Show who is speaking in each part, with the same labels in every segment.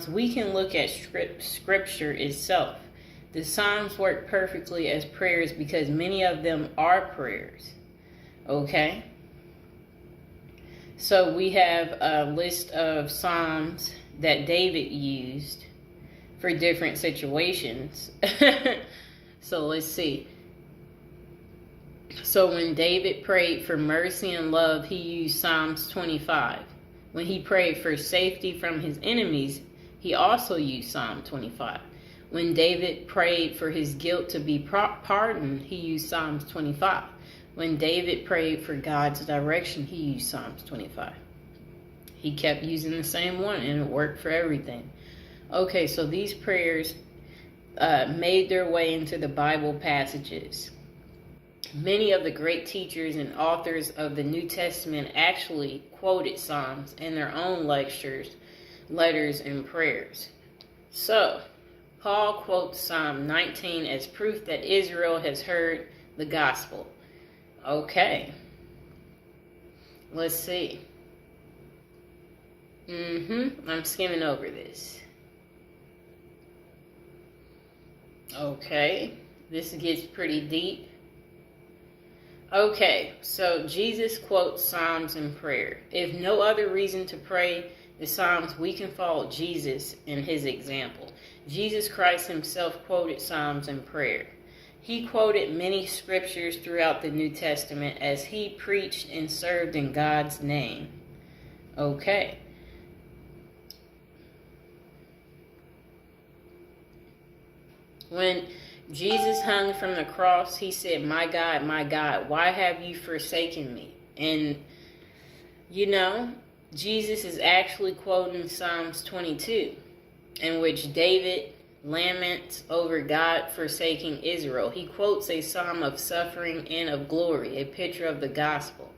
Speaker 1: Psalms, we can look at scripture itself. The Psalms work perfectly as prayers because many of them are prayers. Okay? So we have a list of Psalms that David used for different situations. So let's see. So when David prayed for mercy and love, he used Psalms 25. When he prayed for safety from his enemies, he also used Psalm 25. When David prayed for his guilt to be pardoned, he used Psalms 25. When David prayed for God's direction, he used Psalms 25. He kept using the same one, and it worked for everything. Okay, so these prayers made their way into the Bible passages. Many of the great teachers and authors of the New Testament actually quoted Psalms in their own lectures, letters, and prayers. So, Paul quotes Psalm 19 as proof that Israel has heard the gospel. Okay. Let's see. I'm skimming over this. Okay. This gets pretty deep. Okay, so Jesus quotes Psalms in prayer. If no other reason to pray the Psalms, we can follow Jesus in his example. Jesus Christ himself quoted Psalms in prayer. He quoted many scriptures throughout the New Testament as he preached and served in God's name. Okay. When Jesus hung from the cross, he said, my God, why have you forsaken me? And, Jesus is actually quoting Psalms 22, in which David laments over God forsaking Israel. He quotes a psalm of suffering and of glory, a picture of the gospel.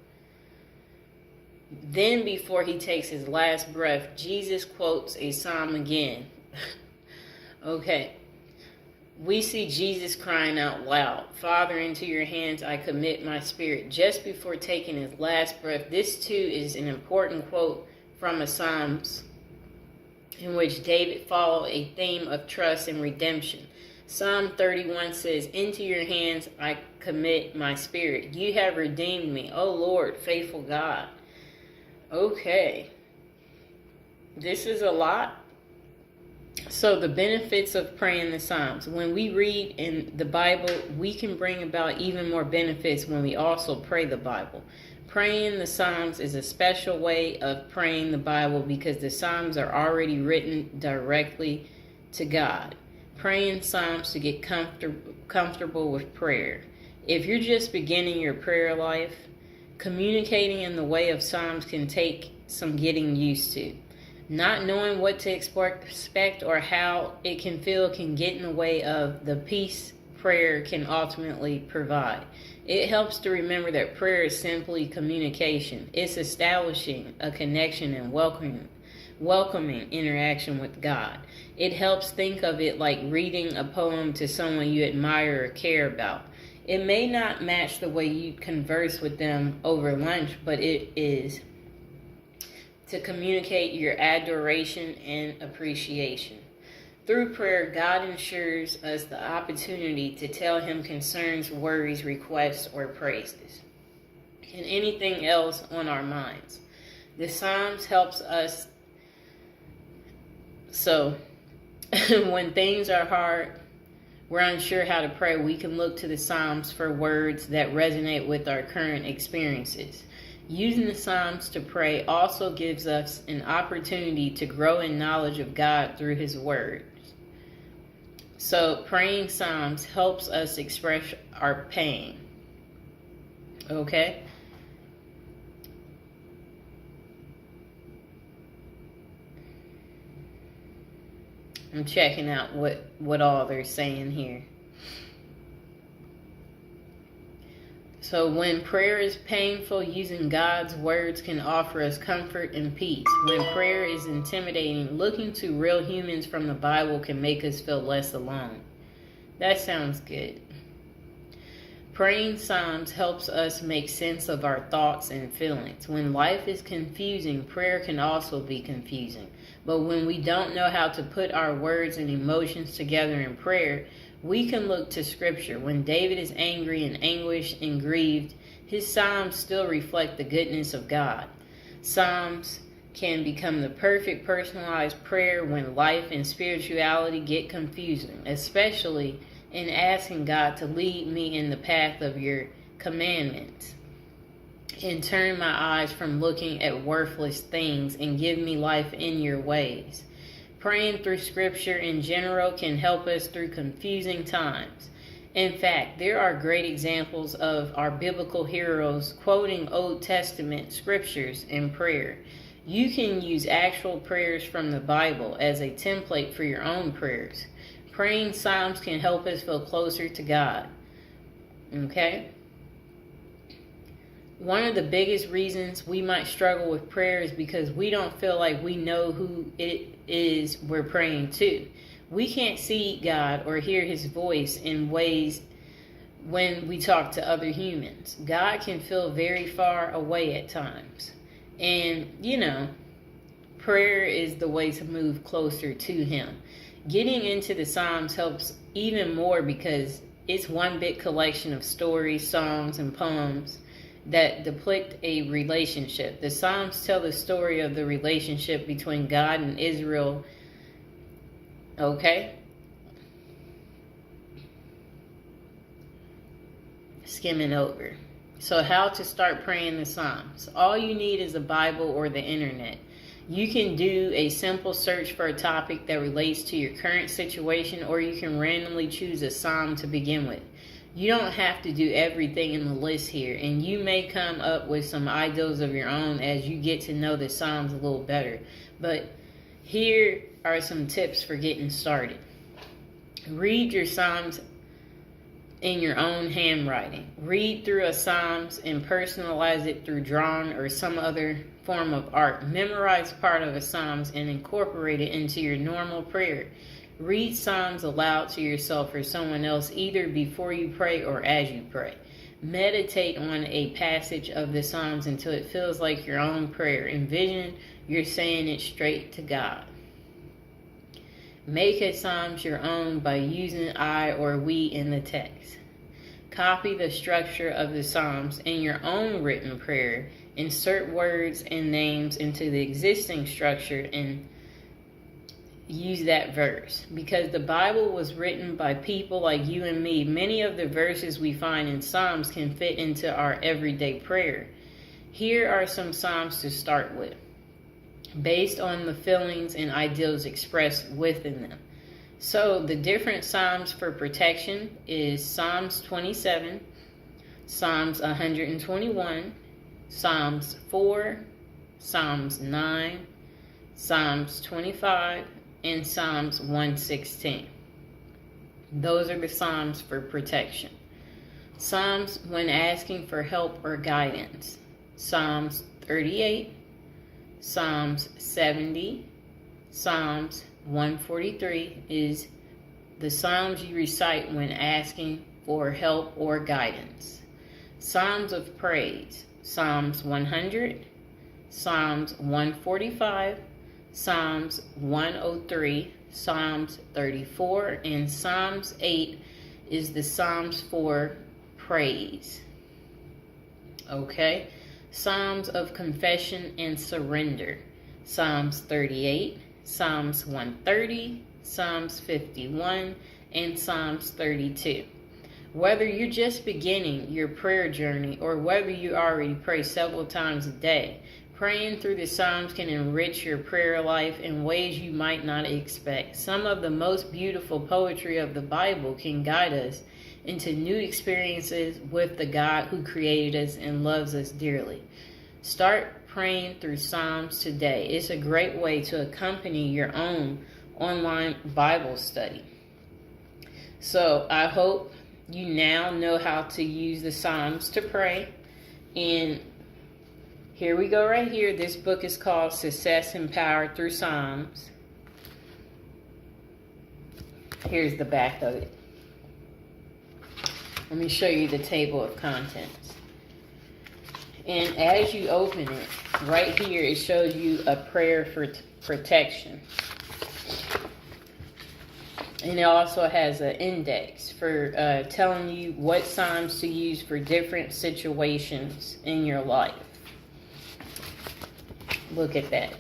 Speaker 1: Then, before he takes his last breath, Jesus quotes a psalm again. Okay. We see Jesus crying out loud, Father, into your hands I commit my spirit. Just before taking his last breath, this too is an important quote from a Psalms in which David followed a theme of trust and redemption. Psalm 31 says, into your hands I commit my spirit. You have redeemed me, O Lord, faithful God. Okay. This is a lot. So the benefits of praying the Psalms. When we read in the Bible, we can bring about even more benefits when we also pray the Bible. Praying the Psalms is a special way of praying the Bible because the Psalms are already written directly to God. Praying Psalms to get comfortable with prayer. If you're just beginning your prayer life, communicating in the way of Psalms can take some getting used to. Not knowing what to expect or how it can feel can get in the way of the peace prayer can ultimately provide. It helps to remember that prayer is simply communication. It's establishing a connection and welcoming interaction with God. It helps think of it like reading a poem to someone you admire or care about. It may not match the way you converse with them over lunch, but it is to communicate your adoration and appreciation. Through prayer, God ensures us the opportunity to tell him concerns, worries, requests, or praises, and anything else on our minds. The Psalms helps us. So, when things are hard, we're unsure how to pray, we can look to the Psalms for words that resonate with our current experiences. Using the Psalms to pray also gives us an opportunity to grow in knowledge of God through his words. So praying Psalms helps us express our pain. Okay? I'm checking out what all they're saying here. So when prayer is painful, using God's words can offer us comfort and peace. When prayer is intimidating, looking to real humans from the Bible can make us feel less alone. That sounds good. Praying Psalms helps us make sense of our thoughts and feelings. When life is confusing, prayer can also be confusing. But when we don't know how to put our words and emotions together in prayer, we can look to Scripture. When David is angry and anguished and grieved, his psalms still reflect the goodness of God. Psalms can become the perfect personalized prayer when life and spirituality get confusing, especially in asking God to lead me in the path of your commandments and turn my eyes from looking at worthless things and give me life in your ways. Praying through Scripture in general can help us through confusing times. In fact, there are great examples of our biblical heroes quoting Old Testament scriptures in prayer. You can use actual prayers from the Bible as a template for your own prayers. Praying psalms can help us feel closer to God. Okay? One of the biggest reasons we might struggle with prayer is because we don't feel like we know who it is we're praying to. We can't see God or hear His voice in ways when we talk to other humans. God can feel very far away at times. And, prayer is the way to move closer to Him. Getting into the Psalms helps even more because it's one big collection of stories, songs, and poems that depict a relationship. The Psalms tell the story of the relationship between God and Israel. Okay? Skimming over. So how to start praying the Psalms. All you need is a Bible or the internet. You can do a simple search for a topic that relates to your current situation, or you can randomly choose a psalm to begin with. You don't have to do everything in the list here, and you may come up with some ideals of your own as you get to know the Psalms a little better. But here are some tips for getting started. Read your Psalms in your own handwriting. Read through a Psalms and personalize it through drawing or some other form of art. Memorize part of a Psalms and incorporate it into your normal prayer. Read Psalms aloud to yourself or someone else either before you pray or as you pray. Meditate on a passage of the Psalms until it feels like your own prayer. Envision you're saying it straight to God. Make a Psalms your own by using I or we in the text. Copy the structure of the Psalms in your own written prayer. Insert words and names into the existing structure and use that verse. Because the Bible was written by people like you and me, many of the verses we find in Psalms can fit into our everyday prayer. Here are some Psalms to start with, based on the feelings and ideals expressed within them. So the different Psalms for protection is Psalms 27, Psalms 121, Psalms 4, Psalms 9, Psalms 25, and Psalms 116. Those are the Psalms for protection. Psalms when asking for help or guidance. Psalms 38, Psalms 70, Psalms 143 is the Psalms you recite when asking for help or guidance. Psalms of praise. Psalms 100, Psalms 145, Psalms 103, Psalms 34, and Psalms 8 is the Psalms for praise. Okay? Psalms of confession and surrender. Psalms 38, Psalms 130, Psalms 51, and Psalms 32. Whether you're just beginning your prayer journey or whether you already pray several times a day, praying through the Psalms can enrich your prayer life in ways you might not expect. Some of the most beautiful poetry of the Bible can guide us into new experiences with the God who created us and loves us dearly. Start praying through Psalms today. It's a great way to accompany your own online Bible study. So I hope you now know how to use the Psalms to pray. And here we go right here. This book is called Success Empowered Through Psalms. Here's the back of it. Let me show you the table of contents. And as you open it, right here, it shows you a prayer for protection. And it also has an index for telling you what Psalms to use for different situations in your life. Look at that.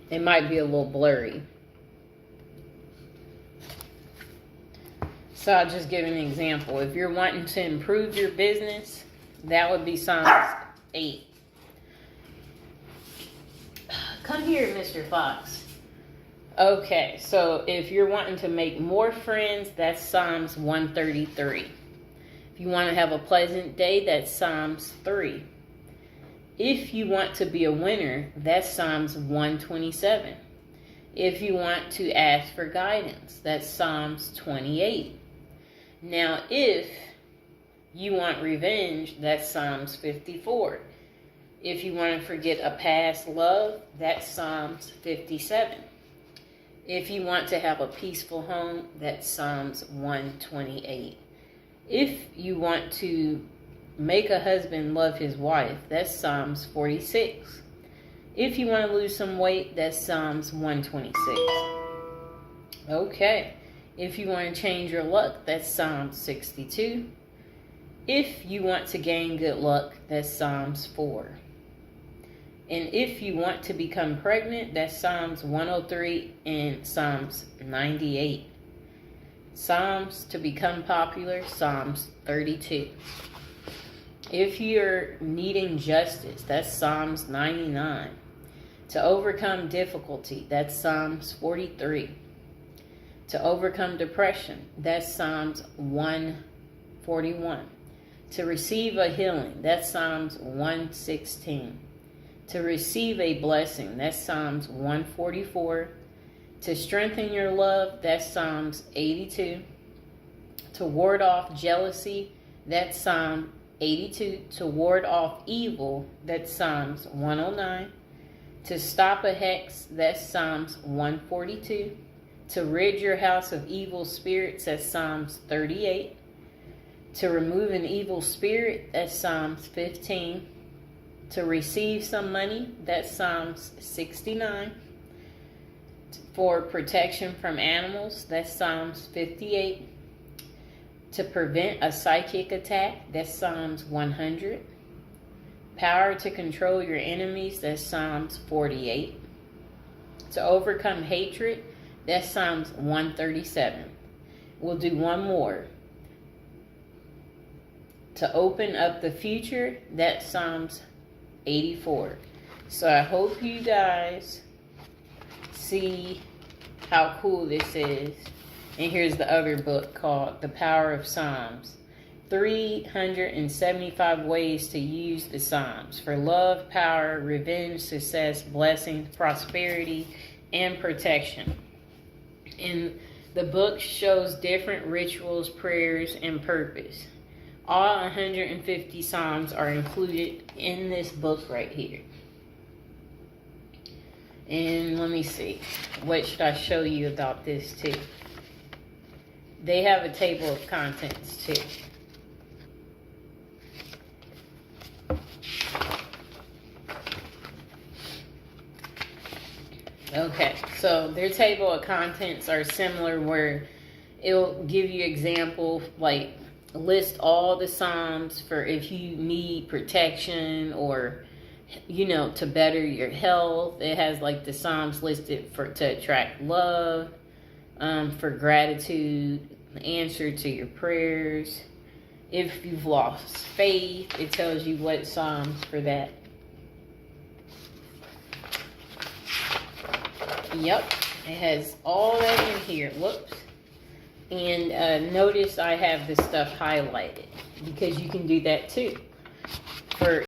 Speaker 1: It might be a little blurry. So I'll just give an example. If you're wanting to improve your business, that would be Psalms 8. Come here, Mr. Fox. Okay, so if you're wanting to make more friends, that's Psalms 133. If you want to have a pleasant day, that's Psalms 3. If you want to be a winner, that's Psalms 127. If you want to ask for guidance, that's Psalms 28. Now, if you want revenge, that's Psalms 54. If you want to forget a past love, that's Psalms 57. If you want to have a peaceful home, that's Psalms 128. If you want to make a husband love his wife, that's Psalms 46. If you want to lose some weight, that's Psalms 126. Okay. If you want to change your luck, that's Psalms 62. If you want to gain good luck, that's Psalms 4. And if you want to become pregnant, that's Psalms 103 and Psalms 98. Psalms to become popular, Psalms 32. If you're needing justice, that's Psalms 99. To overcome difficulty, that's Psalms 43. To overcome depression, that's Psalms 141. To receive a healing, that's Psalms 116. To receive a blessing, that's Psalms 144. To strengthen your love, that's Psalms 82. To ward off jealousy, that's Psalm 82. To ward off evil, that's Psalms 109. To stop a hex, that's Psalms 142. To rid your house of evil spirits, that's Psalms 38. To remove an evil spirit, that's Psalms 15. To receive some money, that's Psalms 69. For protection from animals, that's Psalms 58. To prevent a psychic attack, that's Psalms 100. Power to control your enemies, that's Psalms 48. To overcome hatred, that's Psalms 137. We'll do one more. To open up the future, that's Psalms 84. So I hope you guys see how cool this is. And here's the other book called The Power of Psalms. 375 ways to use the Psalms for love, power, revenge, success, blessing, prosperity, and protection. And the book shows different rituals, prayers, and purpose. All 150 Psalms are included in this book right here. And let me see. What should I show you about this too? They have a table of contents too. Okay, so their table of contents are similar where it'll give you example, like list all the Psalms for if you need protection or, you know, to better your health. It has like the Psalms listed for to attract love, for gratitude, answer to your prayers. If you've lost faith, it tells you what Psalms for that. Yep, it has all that in here. Whoops. And notice I have this stuff highlighted because you can do that too. For